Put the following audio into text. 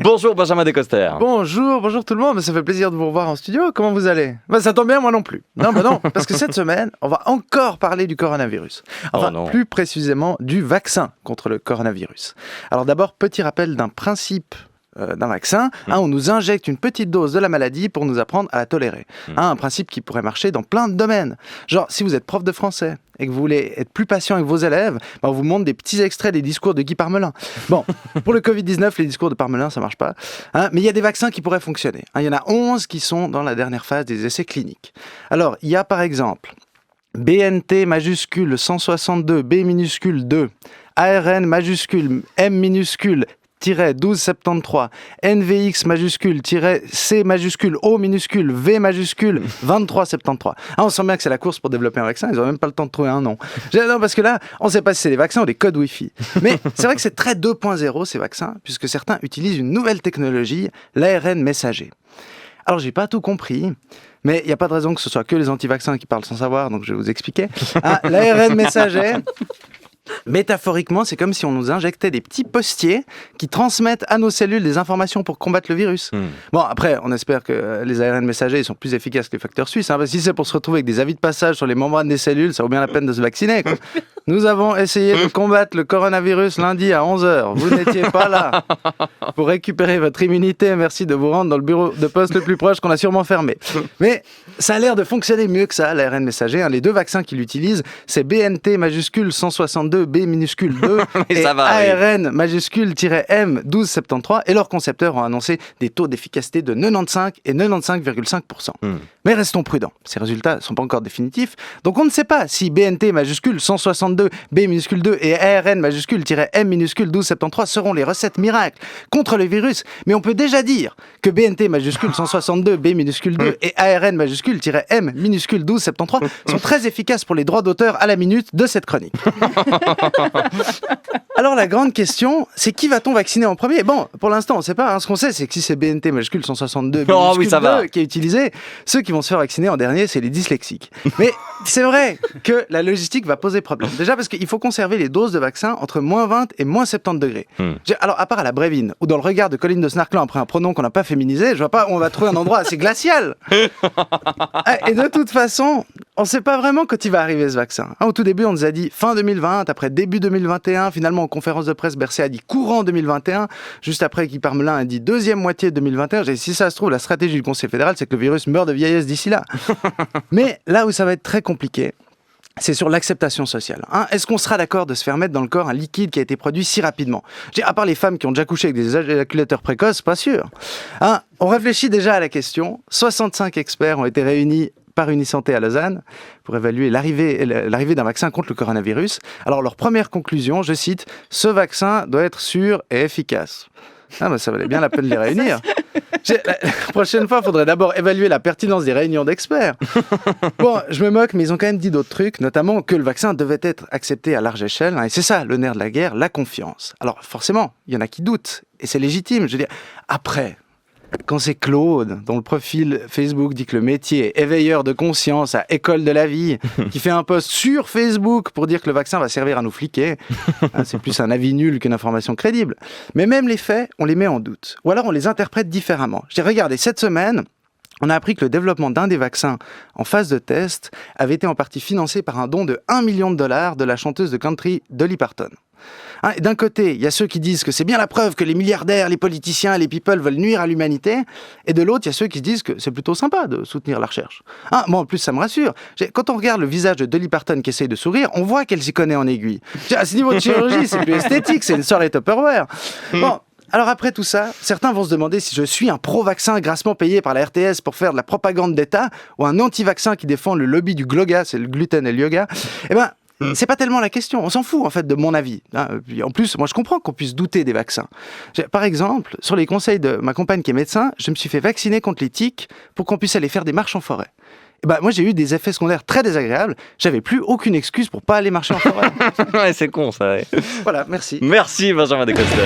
Bonjour Benjamin Descoster. Bonjour tout le monde, ça fait plaisir de vous revoir en studio, comment vous allez ? Ça tombe bien, moi non plus. Non, parce que cette semaine, on va encore parler du coronavirus. Plus précisément du vaccin contre le coronavirus. Alors d'abord, petit rappel d'un principe d'un vaccin, on nous injecte une petite dose de la maladie pour nous apprendre à la tolérer. Un principe qui pourrait marcher dans plein de domaines. Genre, si vous êtes prof de français et que vous voulez être plus patient avec vos élèves, on vous montre des petits extraits des discours de Guy Parmelin. Bon, pour le Covid-19, les discours de Parmelin, ça marche pas. Mais il y a des vaccins qui pourraient fonctionner. Il y en a 11 qui sont dans la dernière phase des essais cliniques. Alors, il y a par exemple BNT majuscule 162, B minuscule 2, ARN majuscule M minuscule 1273, NVX majuscule, C majuscule, O minuscule, V majuscule, 2373. On sent bien que c'est la course pour développer un vaccin, ils n'ont même pas le temps de trouver un nom. Non, parce que là, on ne sait pas si c'est des vaccins ou des codes Wi-Fi. Mais c'est vrai que c'est très 2.0 ces vaccins, puisque certains utilisent une nouvelle technologie, l'ARN messager. Alors, j'ai pas tout compris, mais il n'y a pas de raison que ce soit que les anti-vaccins qui parlent sans savoir, donc je vais vous expliquer. L'ARN messager... Métaphoriquement, c'est comme si on nous injectait des petits postiers qui transmettent à nos cellules des informations pour combattre le virus. Bon, après, on espère que les ARN messagers sont plus efficaces que les facteurs suisses. Parce que si c'est pour se retrouver avec des avis de passage sur les membranes des cellules, ça vaut bien la peine de se vacciner. Quoi. Nous avons essayé de combattre le coronavirus lundi à 11h. Vous n'étiez pas là. Pour récupérer votre immunité, merci de vous rendre dans le bureau de poste le plus proche qu'on a sûrement fermé. Mais ça a l'air de fonctionner mieux que ça, l'ARN messager. Les deux vaccins qui l'utilisent, c'est BNT majuscule 162, B minuscule 2 et ARN majuscule-M 1273. Et leurs concepteurs ont annoncé des taux d'efficacité de 95 et 95,5%. Mais restons prudents, ces résultats ne sont pas encore définitifs. Donc on ne sait pas si BNT majuscule 162, B minuscule 2 et ARN majuscule-M minuscule 1273 seront les recettes miracles contre le virus. Mais on peut déjà dire que BNT majuscule 162, B minuscule 2 et ARN majuscule-M minuscule 1273 sont très efficaces pour les droits d'auteur à la minute de cette chronique. Alors la grande question, c'est qui va-t-on vacciner en premier ? Bon, pour l'instant, on ne sait pas. Ce qu'on sait, c'est que si c'est BNT majuscule 162, B minuscule 2 qui est utilisé, ceux qui vont se faire vacciner en dernier, c'est les dyslexiques. Mais c'est vrai que la logistique va poser problème. Déjà parce qu'il faut conserver les doses de vaccin entre moins 20 et moins 70 degrés. Alors, à part à la Brévine, ou dans le regard de Colline de Snarklan après un pronom qu'on n'a pas féminisé, je vois pas où on va trouver un endroit assez glacial. Et de toute façon, on ne sait pas vraiment quand il va arriver ce vaccin. Au tout début, on nous a dit fin 2020, après début 2021. Finalement, en conférence de presse, Berset a dit courant 2021. Juste après, Guy Parmelin a dit deuxième moitié de 2021. J'ai dit, si ça se trouve, la stratégie du Conseil fédéral, c'est que le virus meurt de vieillesse d'ici là. Mais là où ça va être très compliqué, c'est sur l'acceptation sociale. Est-ce qu'on sera d'accord de se faire mettre dans le corps un liquide qui a été produit si rapidement ? À part les femmes qui ont déjà couché avec des éjaculateurs précoces, pas sûr. On réfléchit déjà à la question. 65 experts ont été réunis par Unisanté à Lausanne pour évaluer l'arrivée d'un vaccin contre le coronavirus. Alors leur première conclusion, je cite, « Ce vaccin doit être sûr et efficace ». Ça valait bien la peine de les réunir. La prochaine fois, il faudrait d'abord évaluer la pertinence des réunions d'experts. Bon, je me moque, mais ils ont quand même dit d'autres trucs, notamment que le vaccin devait être accepté à large échelle. Et c'est ça, le nerf de la guerre, la confiance. Alors forcément, il y en a qui doutent, et c'est légitime. Je veux dire, après... Quand c'est Claude, dont le profil Facebook dit que le métier est éveilleur de conscience à École de la Vie, qui fait un post sur Facebook pour dire que le vaccin va servir à nous fliquer, c'est plus un avis nul qu'une information crédible. Mais même les faits, on les met en doute. Ou alors on les interprète différemment. Regardez, cette semaine, on a appris que le développement d'un des vaccins en phase de test avait été en partie financé par un don de $1 million de la chanteuse de country Dolly Parton. Et d'un côté, il y a ceux qui disent que c'est bien la preuve que les milliardaires, les politiciens, les people veulent nuire à l'humanité. Et de l'autre, il y a ceux qui disent que c'est plutôt sympa de soutenir la recherche. Moi, en plus, ça me rassure. Quand on regarde le visage de Dolly Parton qui essaye de sourire, on voit qu'elle s'y connaît en aiguille. À ce niveau de chirurgie, c'est plus esthétique, c'est une soirée Tupperware. Bon. Alors après tout ça, certains vont se demander si je suis un pro-vaccin grassement payé par la RTS pour faire de la propagande d'État ou un anti-vaccin qui défend le lobby du GLOGA, c'est le gluten et le yoga. C'est pas tellement la question, on s'en fout en fait de mon avis. En plus, moi je comprends qu'on puisse douter des vaccins. Par exemple, sur les conseils de ma compagne qui est médecin, je me suis fait vacciner contre les tiques pour qu'on puisse aller faire des marches en forêt. Moi j'ai eu des effets secondaires très désagréables, j'avais plus aucune excuse pour pas aller marcher en forêt. Ouais, c'est con ça. Ouais. Voilà, merci. Merci Benjamin Descoster.